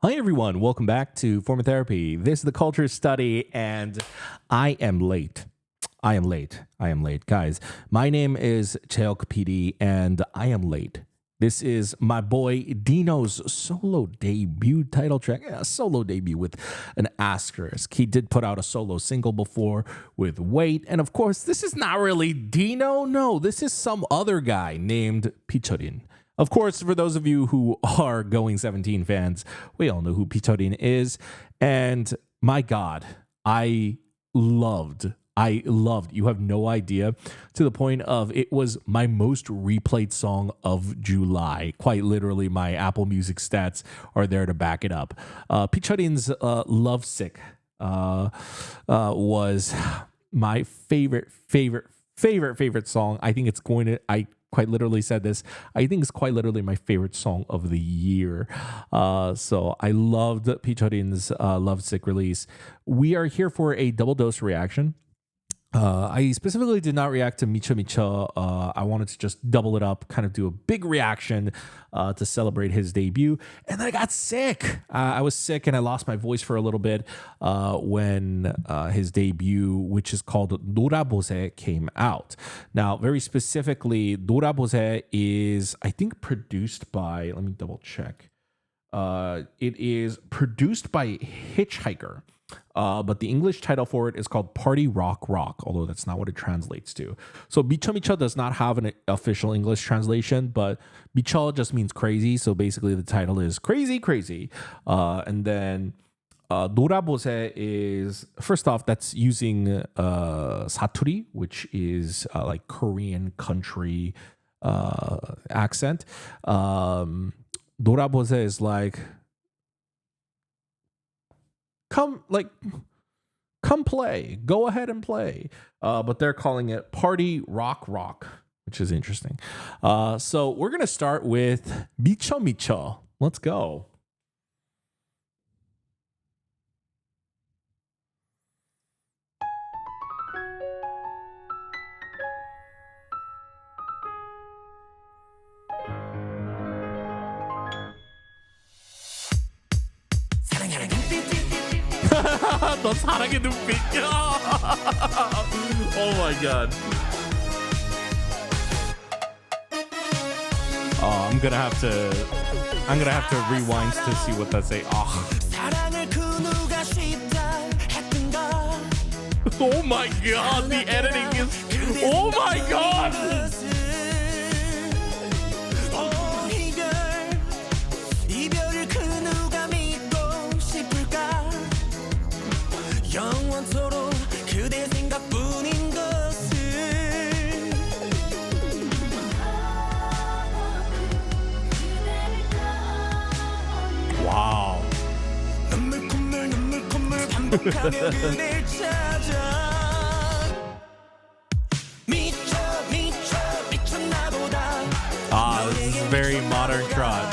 Hi, everyone. Welcome back to Form of Therapy. This is the Culture Study, and I am late. I am late. Guys, my name is Cheok PD, and I am late. This is my boy Dino's solo debut title track. Yeah, solo debut with an asterisk. He did put out a solo single before with Wait. And of course, this is not really Dino. No, this is some other guy named Picheolin. Of course, for those of you who are Going 17 fans, we all know who Picheolin is. And my God, I loved, you have no idea, to the point of it was my most replayed song of July. Quite literally, my Apple Music stats are there to back it up. Picheolin's Lovesick was my favorite song. I quite literally said this. I think it's quite literally my favorite song of the year. So I loved Picheolin's Lovesick release. We are here for a double dose reaction. I specifically did not react to Micho-Micheo. I wanted to just double it up, kind of do a big reaction to celebrate his debut. And then I got sick. I was sick and I lost my voice for a little bit when his debut, which is called Dura Bose, came out. Now, very specifically, Dura Bose is, I think, produced by, let me double check. It is produced by Hitchhiker. But the English title for it is called Party Rock Rock, although that's not what it translates to. So Micho-Micheo does not have an official English translation, but Micho just means crazy. So basically the title is Crazy Crazy. And then Dura Bose is, first off, that's using Saturi, which is like Korean country accent. Dura Bose is like, come play, go ahead and play. But they're calling it Party Rock Rock, which is interesting. So we're going to start with Micho-Micheo. Let's go. 너 사랑의 눈빛. Oh my god. Oh, I'm gonna have to rewind to see what that say. Oh. Oh my god, the editing is. Oh my god. Wow. This is very modern trot.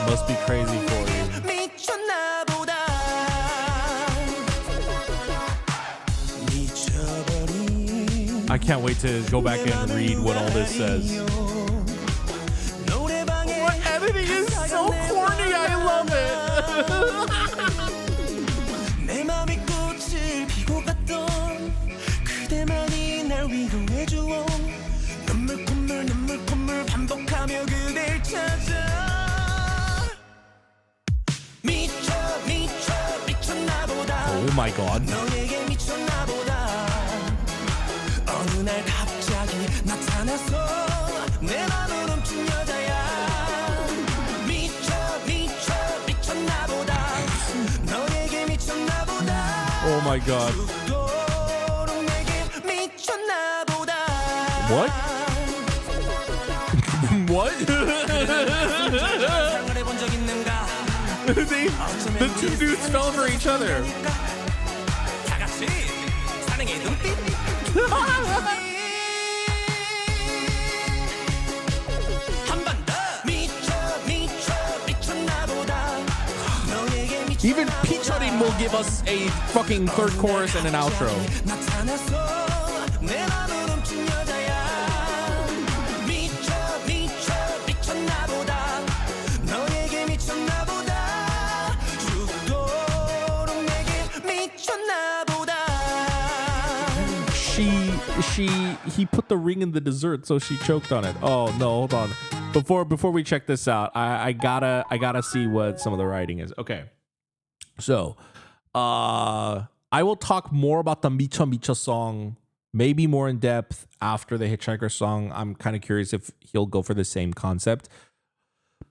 Must be crazy for you. I can't wait to go back and read what all this says. What editing is so corny, I love it. Oh my god. Oh my god. What? What? The two dudes fell for each other. Even Picheolin will give us a fucking third chorus and an outro. He put the ring in the dessert, so she choked on it. Oh no, hold on. Before we check this out, I gotta see what some of the writing is. Okay, so I will talk more about the Micho song, maybe more in depth after the Hitchhiker song. I'm kind of curious if he'll go for the same concept.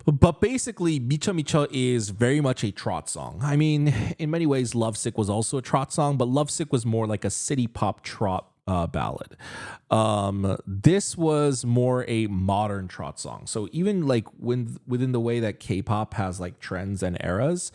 But basically, Micho is very much a trot song. I mean, in many ways, Lovesick was also a trot song, but Lovesick was more like a city pop trot ballad. This was more a modern trot song. So even like within the way that K-pop has like trends and eras,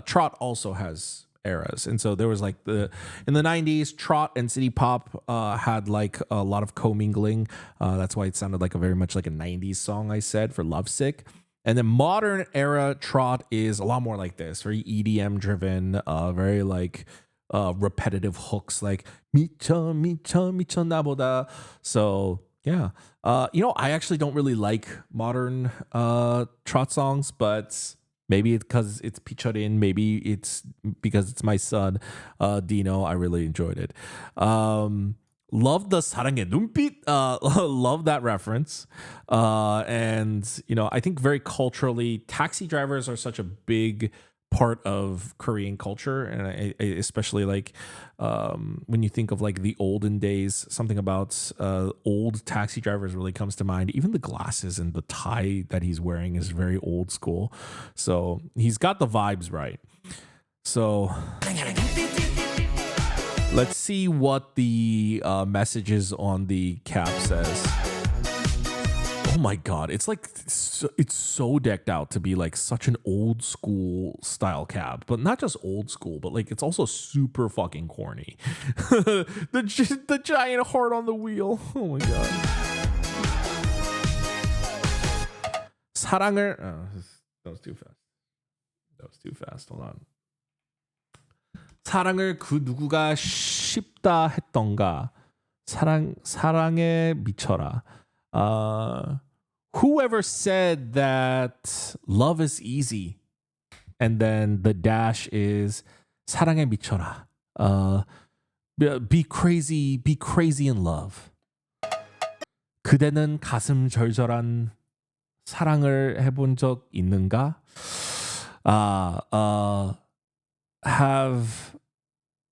trot also has eras. And so there was like in the 90s, trot and city pop had like a lot of commingling. That's why it sounded like a very much like a 90s song, I said, for Lovesick. And then modern era trot is a lot more like this, very EDM driven, very like repetitive hooks like Micho, Micho, Micho naboda. So yeah, I actually don't really like modern trot songs, but maybe it's because it's Picheolin, maybe it's because it's my son, Dino. I really enjoyed it. Love the 사랑의 눈빛. Love that reference. And, I think very culturally, taxi drivers are such a big part of Korean culture. And I especially like when you think of like the olden days, something about old taxi drivers really comes to mind. Even the glasses and the tie that he's wearing is very old school. So he's got the vibes right. So let's see what the messages on the cap says. Oh my god, it's like it's so decked out to be like such an old school style cab, but not just old school, but like it's also super fucking corny. the giant heart on the wheel. Oh my god. 사랑을 that was too fast. Hold on. 사랑을 그 누구가 쉽다 했던가. 사랑에 미쳐라. Whoever said that love is easy, and then the dash is 사랑에 미쳐라. Be crazy in love. 그대는 가슴 절절한 사랑을 해본 적 있는가?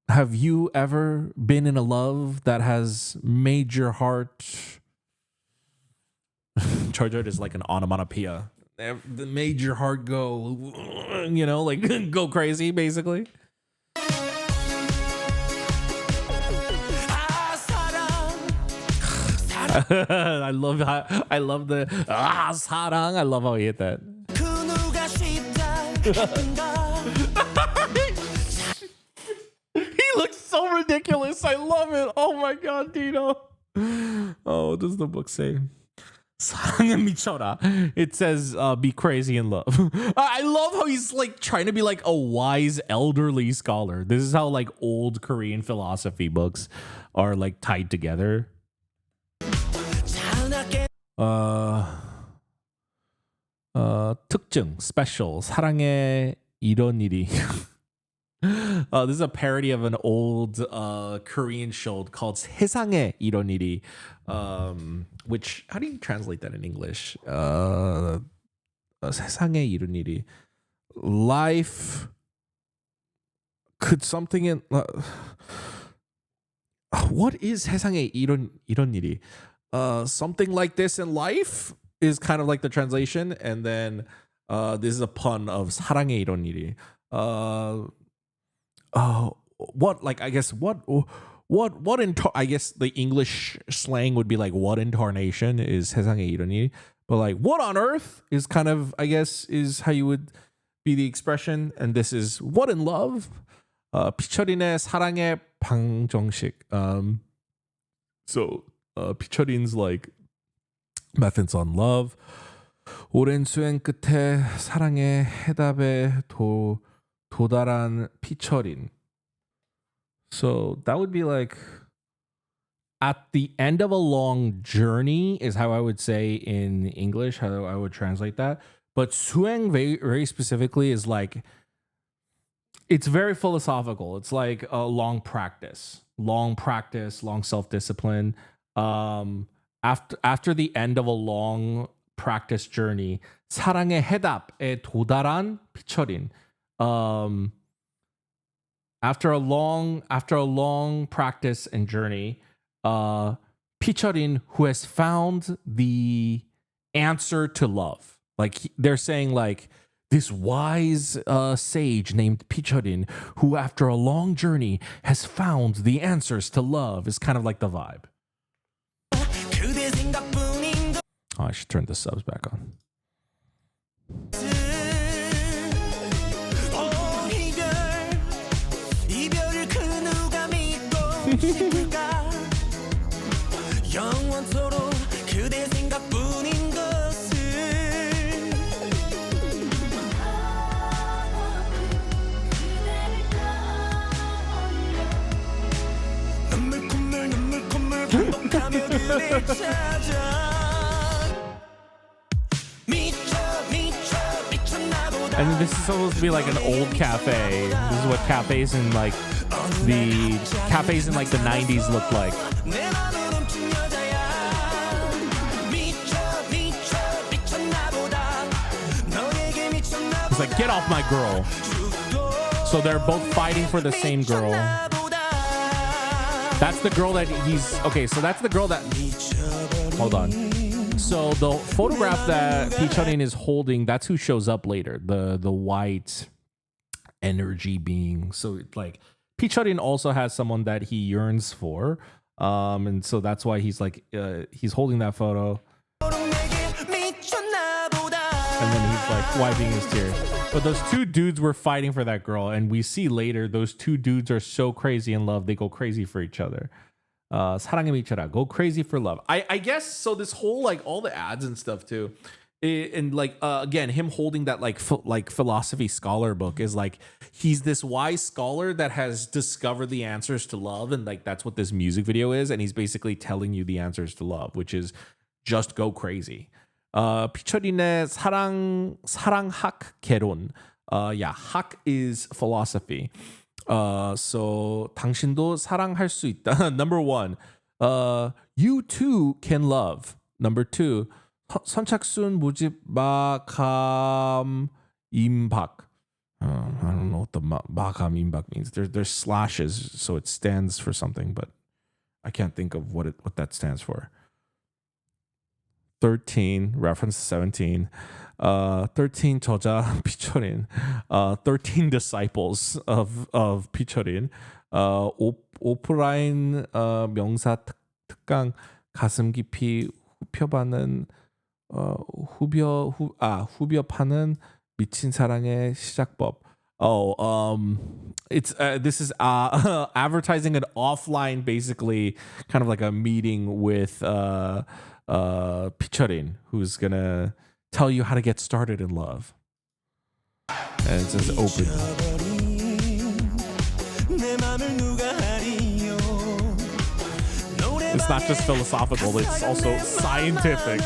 Have you ever been in a love that has made your heart 절절 is like an onomatopoeia. Made your heart go, like go crazy, basically. I love the 사랑. I love how he hit that. He looks so ridiculous. I love it. Oh my god, Dino. Oh, what does the book say? 사랑에 미쳐라. It says be crazy in love. I love how he's like trying to be like a wise elderly scholar. This is how like old Korean philosophy books are like tied together. 특징 special 사랑에 이런 일이. This is a parody of an old Korean show called 세상에 이런 일이, which, how do you translate that in English? 세상에 이런 일이. Life could something in... what is 세상에 이런 일이? Something like this in life is kind of like the translation, and then this is a pun of 사랑에 이런 일이. What, like, I guess I guess the English slang would be like what incarnation is 세상에 이런 일이, but like what on earth is kind of, I guess, is how you would be the expression, and this is what in love. 피처린의 사랑의 방정식. So 피처린's like methods on love. 오랜 수행 끝에 사랑의 해답에 도달한 피처린. So that would be like at the end of a long journey is how I would say in English, how I would translate that. But 수행 very, very specifically is like, it's very philosophical. It's like a long practice, long self-discipline. After the end of a long practice journey, 사랑의 해답에 도달한 피처린. After a long practice and journey, Picheolin, who has found the answer to love. Like they're saying, like this wise sage named Picheolin, who after a long journey has found the answers to love, is kind of like the vibe. Oh, I should turn the subs back on. And this is supposed to be like an old cafe. This is what cafes in like the 90s look like. It's like, get off my girl. So they're both fighting for the same girl. That's the girl that he's... Okay, so that's the girl that... Hold on. So the photograph that Picheolin is holding, that's who shows up later. The white energy being. So like Picheolin also has someone that he yearns for. And so that's why he's like he's holding that photo. And then he's like wiping his tears. But those two dudes were fighting for that girl, and we see later those two dudes are so crazy in love, they go crazy for each other. 사랑에 미쳐라, go crazy for love. I guess so. This whole like all the ads and stuff too, and like again him holding that like philosophy scholar book is like he's this wise scholar that has discovered the answers to love, and like that's what this music video is, and he's basically telling you the answers to love, which is just go crazy. 피처린의 사랑학 개론. Yeah, hak is philosophy. So 당신도 사랑할 수 있다. Number one, you too can love. Number two, 선착순 모집 마감 임박. I don't know what the 마감 임박 means. There's slashes, so it stands for something, but I can't think of what that stands for. 13, reference 17. 13 저자 피처린. 13 disciples of 피처린. 오프라인 명사 특강 가슴 깊이 후벼파는 후벼파는 미친 사랑의 시작법. It's this is advertising an offline, basically kind of like a meeting with Picheolin, who's gonna tell you how to get started in love. And it says open. It's not just philosophical, it's also scientific.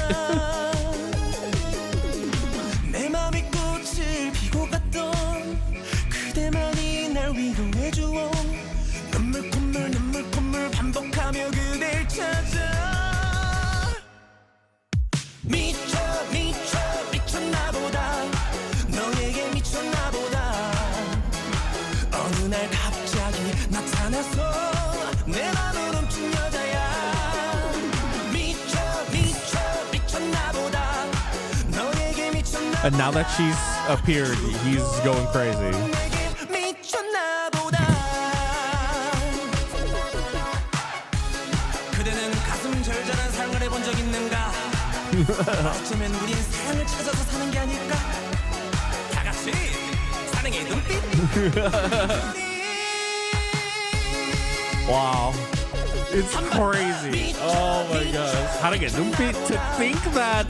And now that she's appeared, he's going crazy. Wow. It's crazy. Oh my gosh. How to get 눈빛 to think that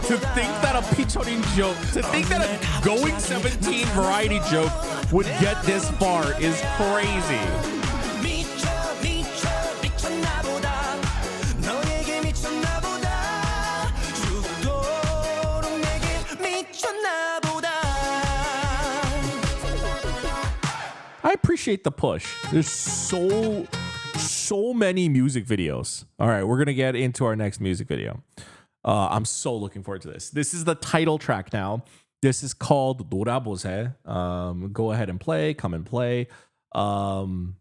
To think that a Picheolin joke, to think that a Going 17 variety joke would get this far is crazy. I appreciate the push. There's so many music videos. All right, we're gonna get into our next music video. I'm so looking forward to this. This is the title track now. This is called Dura Bose. Go ahead and play. Come and play. And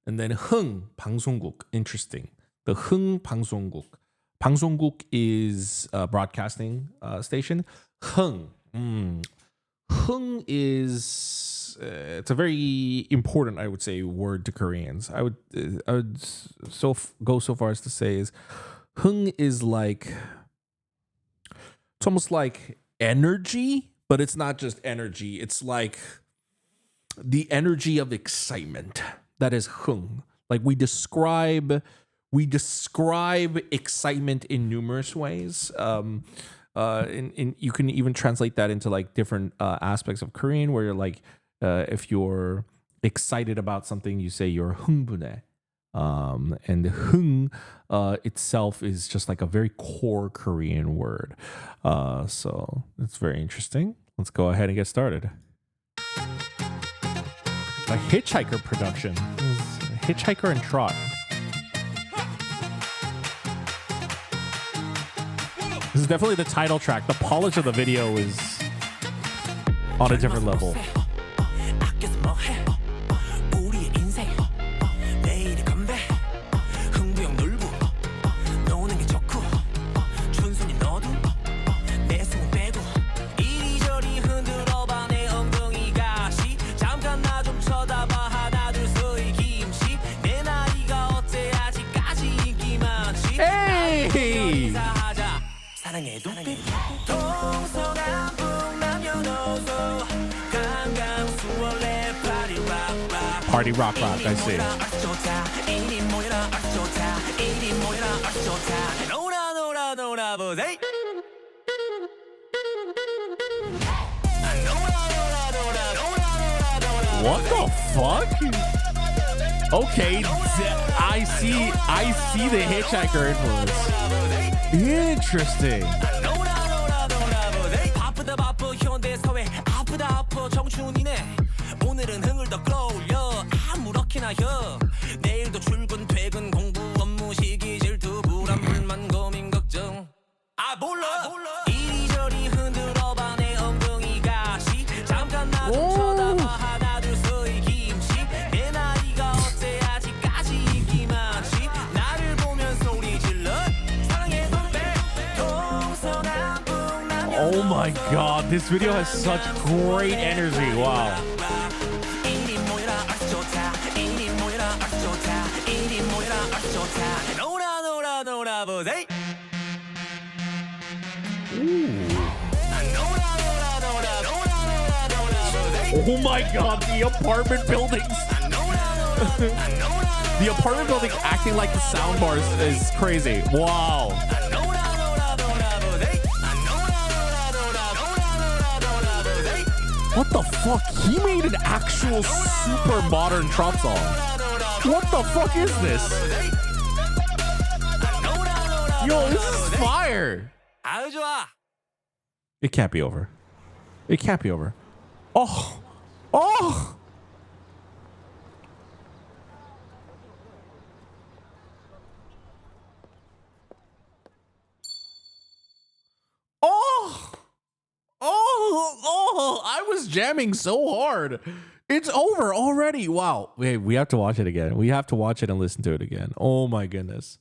then 흥 방송국. Interesting. The 흥 방송국. 방송국 is a broadcasting station. 흥. 흥 is it's a very important, I would say, word to Koreans. I would go so far as to say is 흥 is like, it's almost like energy, but it's not just energy. It's like the energy of excitement. That is 흥. Like we describe excitement in numerous ways. You can even translate that into like different aspects of Korean, where you're like, if you're excited about something, you say you're 흥분해. And 흥 itself is just like a very core Korean word. So it's very interesting. Let's go ahead and get started. A Hitchhiker production. Hitchhiker and Trot. This is definitely the title track. The polish of the video is on a different level. Party rock, I see. What the fuck? Okay, I see the Hitchhiker influence. Interesting. Oh my god, this video has such great energy. Wow. Oh my god, the apartment buildings. The apartment building acting like the sound bars is crazy. Wow. What the fuck? He made an actual super modern trot song. What the fuck is this? Yo, this is fire. It can't be over. It can't be over. Oh. Oh. Oh. Oh, I was jamming so hard. It's over already. Wow. Wait, we have to watch it again. We have to watch it and listen to it again. Oh my goodness.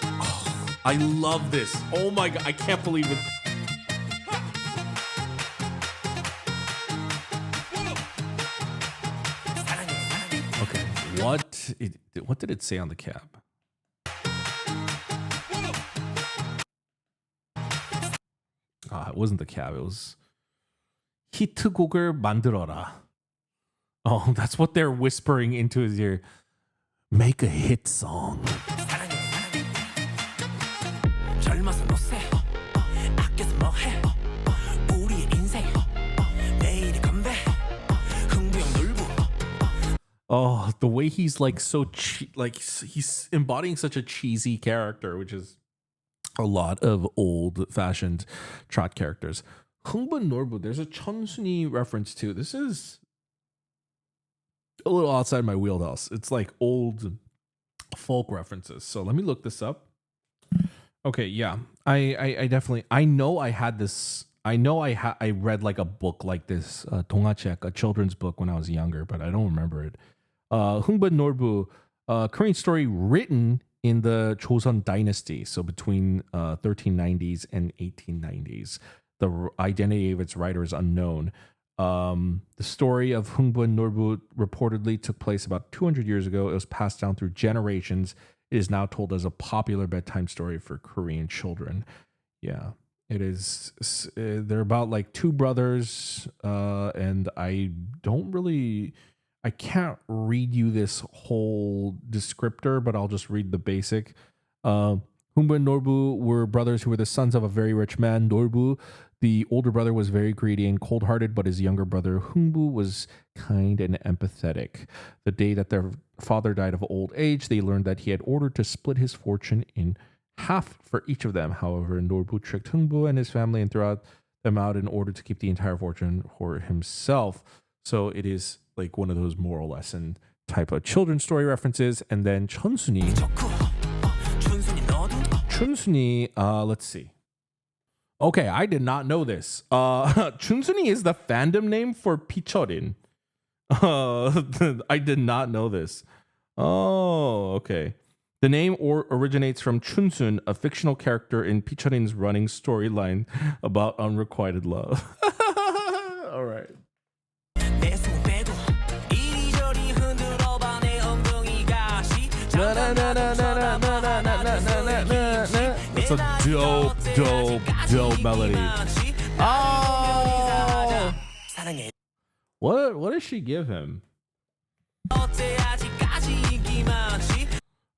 Oh, I love this. Oh my god. I can't believe it. Okay. What did it say on the cap? It wasn't the cap. It was 히트곡을 만들어라. Oh, that's what they're whispering into his ear. Make a hit song. Oh, the way he's like so like he's embodying such a cheesy character, which is a lot of old-fashioned trot characters. Hungbun Norbu, there's a Chonsuni reference too. This is a little outside my wheelhouse. It's like old folk references. So let me look this up. Okay, yeah. I definitely I know I had this. I know I read like a book like this, 동화책, a children's book when I was younger, but I don't remember it. Hungbun Norbu, Korean story written in the Joseon dynasty, so between 1390s and 1890s. The identity of its writer is unknown. The story of Hungbun Norbu reportedly took place about 200 years ago. It was passed down through generations. It is now told as a popular bedtime story for Korean children. Yeah, it is. They're about like two brothers, and I can't read you this whole descriptor, but I'll just read the basic. Humbu and Norbu were brothers who were the sons of a very rich man, Norbu. The older brother was very greedy and cold-hearted, but his younger brother, Humbu, was kind and empathetic. The day that their father died of old age, they learned that he had ordered to split his fortune in half for each of them. However, Norbu tricked Humbu and his family and threw them out in order to keep the entire fortune for himself. So it is like one of those moral lesson type of children's story references. And then Chunsun이, let's see. Okay, I did not know this. Chunsun이 is the fandom name for Picheolin. I did not know this. Oh, okay. The name originates from Chunsun, a fictional character in Picheolin's running storyline about unrequited love. All right. It's a dope melody. Oh! What does she give him? All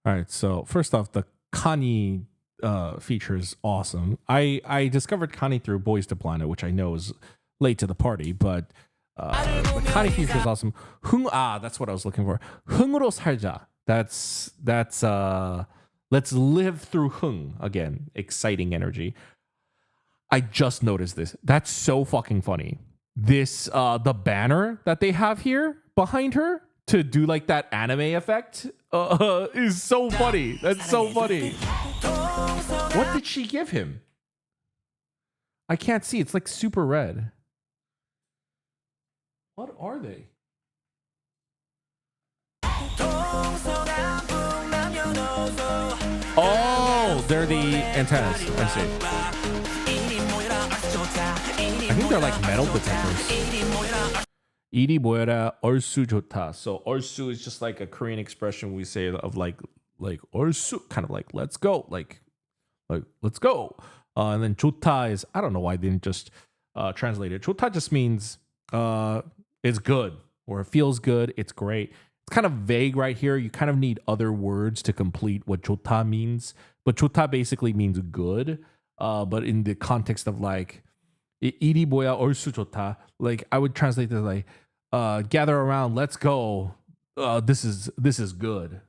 right, so first off, the Kani feature is awesome. I discovered Kani through Boys to Planet, which I know is late to the party, but the Kani feature is awesome. That's what I was looking for. 흥으로 살자. That's let's live through Hung again. Exciting energy. I just noticed this. That's so fucking funny. This the banner that they have here behind her to do like that anime effect is so funny. That's so funny. What did she give him? I can't see. It's like super red. What are they? Oh, they're the antennas. I see. I think they're like metal detectors. 이리 모여라 얼쑤 좋다. So 얼쑤 is just like a Korean expression we say of like 얼쑤, kind of like let's go, like let's go. And then 좋다 is, I don't know why they didn't just translate it. 좋다 just means it's good or it feels good. It's great. It's kind of vague right here. You kind of need other words to complete what 좋다 means. But 좋다 basically means good. But in the context of like 이리 모여 얼쑤 좋다, like I would translate this like gather around, let's go. This is good.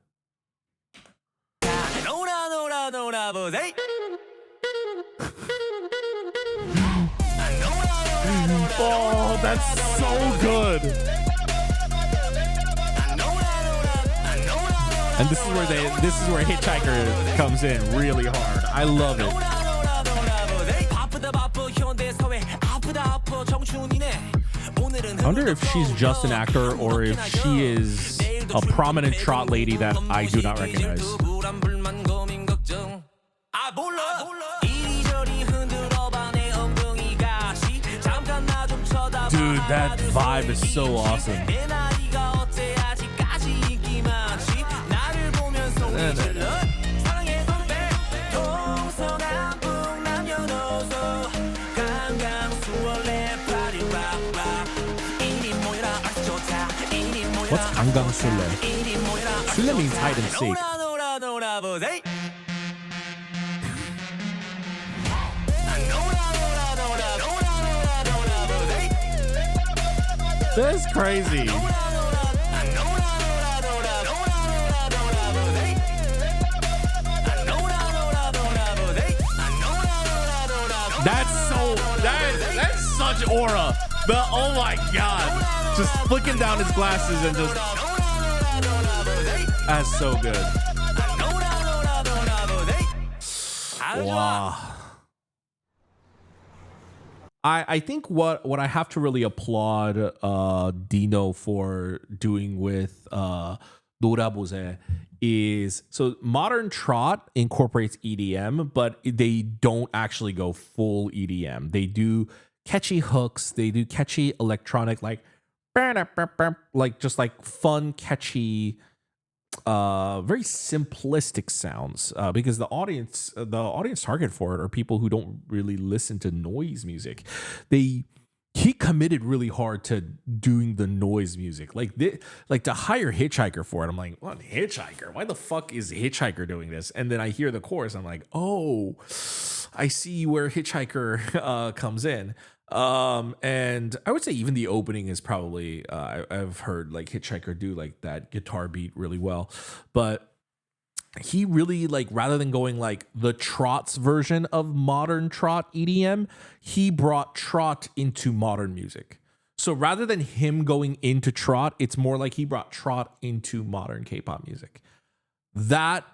Oh, that's so good. And this is where Hitchhiker comes in really hard. I love it. I wonder if she's just an actor or if she is a prominent trot lady that I do not recognize. Dude, that vibe is so awesome. What's 강강 술래? 술래 means hide and seek. That's crazy. That's such aura. Oh my god. Just flicking down his glasses and just that's so good. Wow. I think what I have to really applaud Dino for doing with Dura Bose is, so modern trot incorporates EDM, but they don't actually go full EDM. They do catchy hooks, they do catchy electronic, like just like fun, catchy, very simplistic sounds, because the audience target for it are people who don't really listen to noise music. He committed really hard to doing the noise music, like to hire Hitchhiker for it. I'm like, what, Hitchhiker? Why the fuck is Hitchhiker doing this? And then I hear the chorus, I'm like, oh, I see where Hitchhiker comes in. And I would say even the opening is probably, I've heard like Hitchhiker do like that guitar beat really well, but he really, like, rather than going like the Trot's version of modern trot EDM, he brought trot into modern music. So rather than him going into trot, it's more like he brought trot into modern K-pop music. That,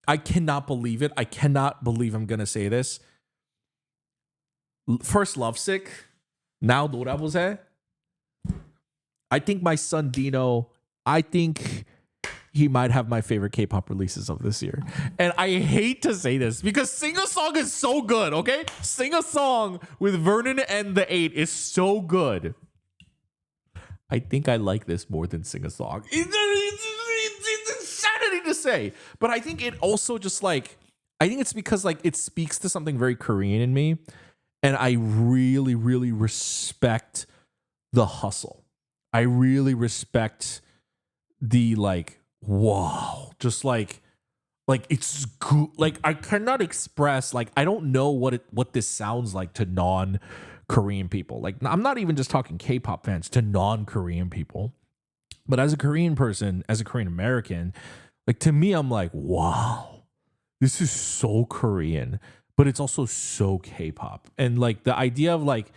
I cannot believe it. I cannot believe I'm going to say this. First Lovesick, now Dura Bose. I think my son Dino, I think he might have my favorite K-pop releases of this year. And I hate to say this because Sing a Song is so good, okay? Sing a Song with Vernon and the Eight is so good. I think I like this more than Sing a Song. It's insanity to say. But I think it also just like, I think it's because like it speaks to something very Korean in me. And I really, really respect the hustle. I really respect the like, wow, just like it's good. Like I cannot express, like I don't know what this sounds like to non-Korean people. Like I'm not even just talking K-pop fans, to non-Korean people. But as a Korean person, as a Korean American, like to me, I'm like, wow, this is so Korean, but it's also so K-pop. And like the idea of like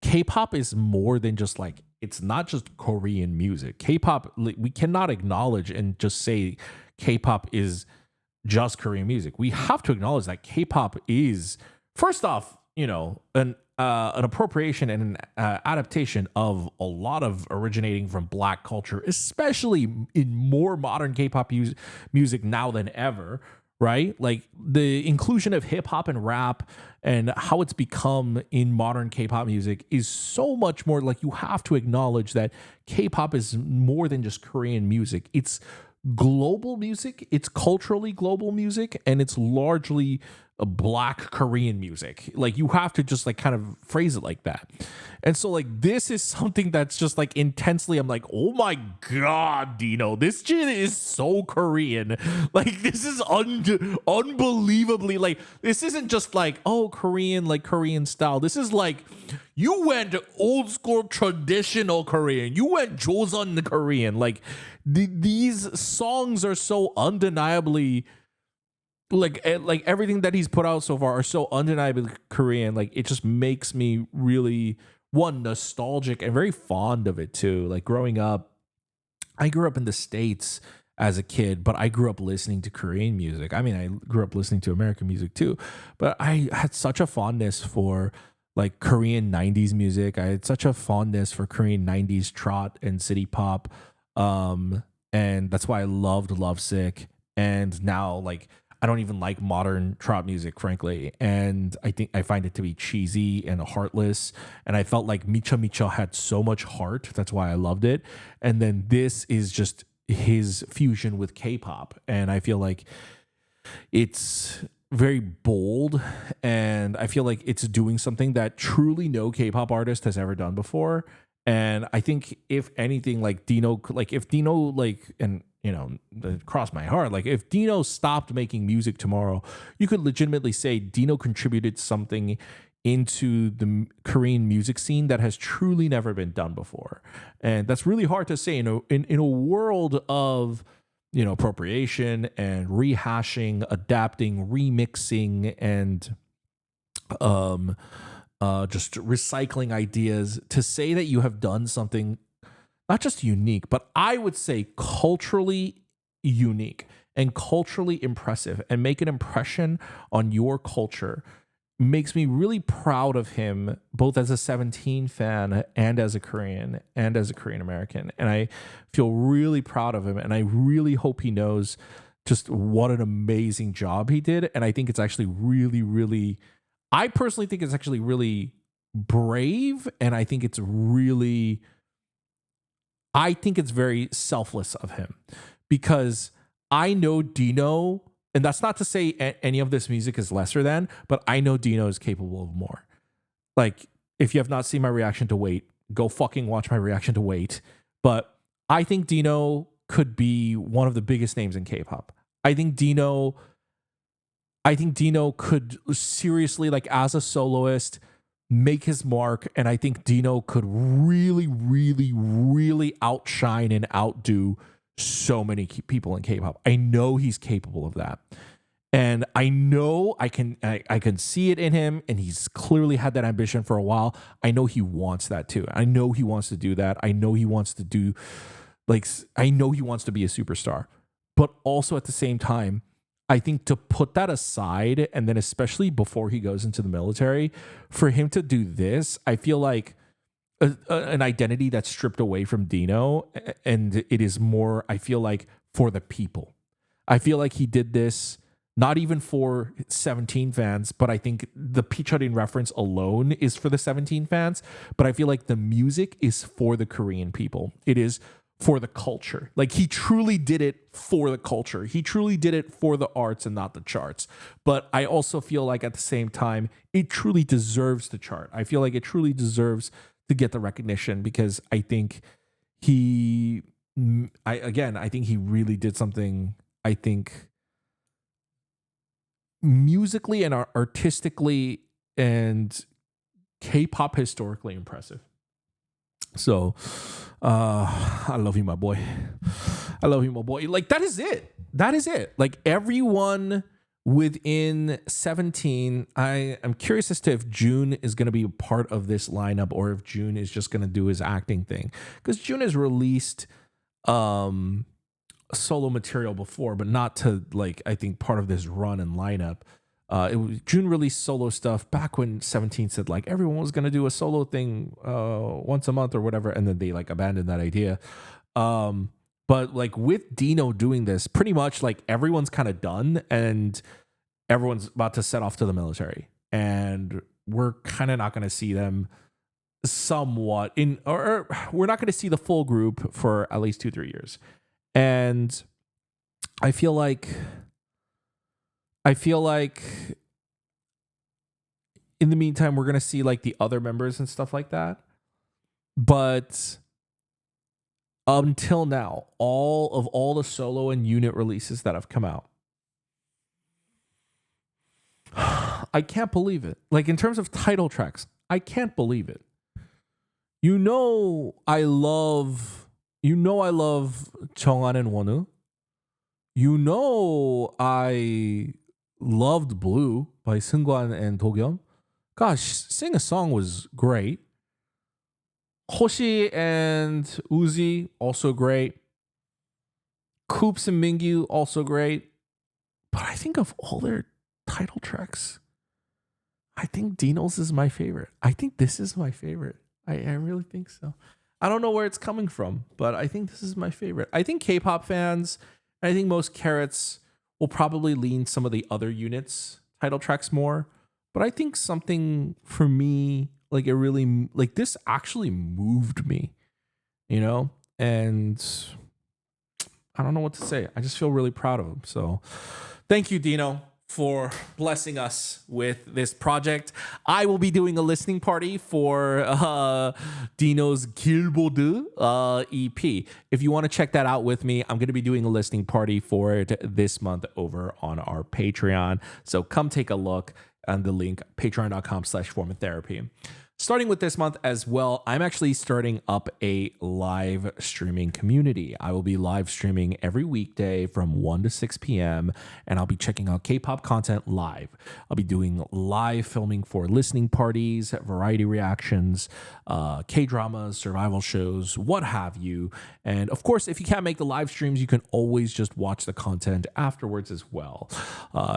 K-pop is more than just like, it's not just Korean music. K-pop, we cannot acknowledge and just say K-pop is just Korean music. We have to acknowledge that K-pop is, first off, you know, an appropriation and an adaptation of a lot of originating from Black culture, especially in more modern K-pop music now than ever. Right? Like the inclusion of hip hop and rap and how it's become in modern K-pop music is so much more. Like you have to acknowledge that K-pop is more than just Korean music. It's global music. It's culturally global music, and it's largely a Black Korean music. Like you have to just like kind of phrase it like that. And so like this is something that's just like intensely, I'm like, oh my god, Dino, this shit is so Korean. Like this is unbelievably, like this isn't just like, oh, Korean, like Korean style. This is like, you went old school traditional Korean. You went Joseon Korean. Like these songs are so undeniably like everything that he's put out so far are so undeniably Korean. Like it just makes me really nostalgic and very fond of it too. Like growing up, I grew up in the States as a kid, but I grew up listening to Korean music. I mean, I grew up listening to American music too, but I had such a fondness for like Korean 90s music. I had such a fondness for Korean 90s trot and city pop. And that's why I loved Lovesick. And now like I don't even like modern trot music, frankly. And I think I find it to be cheesy and heartless. And I felt like Micho-Micheo had so much heart. That's why I loved it. And then this is just his fusion with K-pop. And I feel like it's very bold. And I feel like it's doing something that truly no K-pop artist has ever done before. And I think if anything, like Dino, like if Dino, like, and you know, cross my heart, like if Dino stopped making music tomorrow, you could legitimately say Dino contributed something into the Korean music scene that has truly never been done before. And that's really hard to say in a world of, appropriation and rehashing, adapting, remixing, and just recycling ideas. To say that you have done something not just unique, but I would say culturally unique and culturally impressive and make an impression on your culture makes me really proud of him, both as a 17 fan and as a Korean American. And I feel really proud of him. And I really hope he knows just what an amazing job he did. And I think it's actually really, really, I personally think it's actually really brave. And I think it's very selfless of him, because I know Dino, and that's not to say any of this music is lesser than, but I know Dino is capable of more. Like, if you have not seen my reaction to Wait, go fucking watch my reaction to Wait. But I think Dino could be one of the biggest names in K-pop. I think Dino could seriously, like, as a soloist, make his mark, and I think Dino could really, really, really outshine and outdo so many people in K-pop. I know he's capable of that, and I know I can see it in him, and he's clearly had that ambition for a while. I know he wants that too. I know he wants to do that. I know he wants to be a superstar, but also at the same time, I think to put that aside, and then especially before he goes into the military, for him to do this, I feel like an identity that's stripped away from Dino, and it is more, I feel like, for the people. I feel like he did this not even for 17 fans, but I think the Picheolin reference alone is for the 17 fans, but I feel like the music is for the Korean people. It is for the culture. Like, he truly did it for the culture. He truly did it for the arts and not the charts. But I also feel like at the same time, it truly deserves the chart. I feel like it truly deserves to get the recognition, because I think I think he really did something, I think, musically and artistically and K-pop historically impressive. So I love you, my boy. I love you, my boy. Like, that is it. Like, everyone within 17, I'm curious as to if June is going to be a part of this lineup, or if June is just going to do his acting thing, because June has released solo material before, but not to, like, I think part of this run and lineup. June released solo stuff back when 17 said, like, everyone was going to do a solo thing once a month or whatever, and then they, like, abandoned that idea. But, like, with Dino doing this, pretty much, like, everyone's kind of done, and everyone's about to set off to the military, and we're kind of not going to see them somewhat or we're not going to see the full group for at least 2-3 years. And I feel like in the meantime, we're going to see, like, the other members and stuff like that. But until now, all the solo and unit releases that have come out, I can't believe it. Like, in terms of title tracks, I can't believe it. I love 정한 and Wonu. I loved Blue by Seungkwan and Dogyum. Gosh, Sing a Song was great. Hoshi and Uzi, also great. Coops and Mingyu, also great. But I think of all their title tracks, I think Dino's is my favorite. I think this is my favorite. I really think so. I don't know where it's coming from, but I think this is my favorite. I think K-pop fans, I think most carrots will probably lean some of the other units' title tracks more. But I think something for me, like, it really, like, this actually moved me, and I don't know what to say. I just feel really proud of him. So thank you, Dino, for blessing us with this project. I will be doing a listening party for Dino's Gilbode EP. If you want to check that out with me, I'm going to be doing a listening party for it this month over on our Patreon. So come take a look. and the link patreon.com/formatherapy. Starting with this month as well, I'm actually starting up a live streaming community. I will be live streaming every weekday from 1 to 6 p.m. and I'll be checking out K-pop content live. I'll be doing live filming for listening parties, variety reactions, K-dramas, survival shows, what have you. And of course, if you can't make the live streams, you can always just watch the content afterwards as well.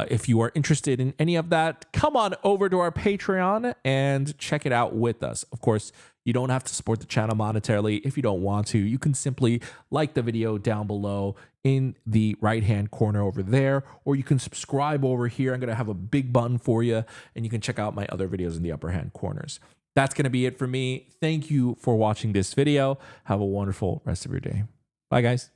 If you are interested in any of that, come on over to our Patreon and check it out with us. Of course, you don't have to support the channel monetarily if you don't want to. You can simply like the video down below in the right-hand corner over there, or you can subscribe over here. I'm going to have a big button for you, and you can check out my other videos in the upper-hand corners. That's going to be it for me. Thank you for watching this video. Have a wonderful rest of your day. Bye, guys.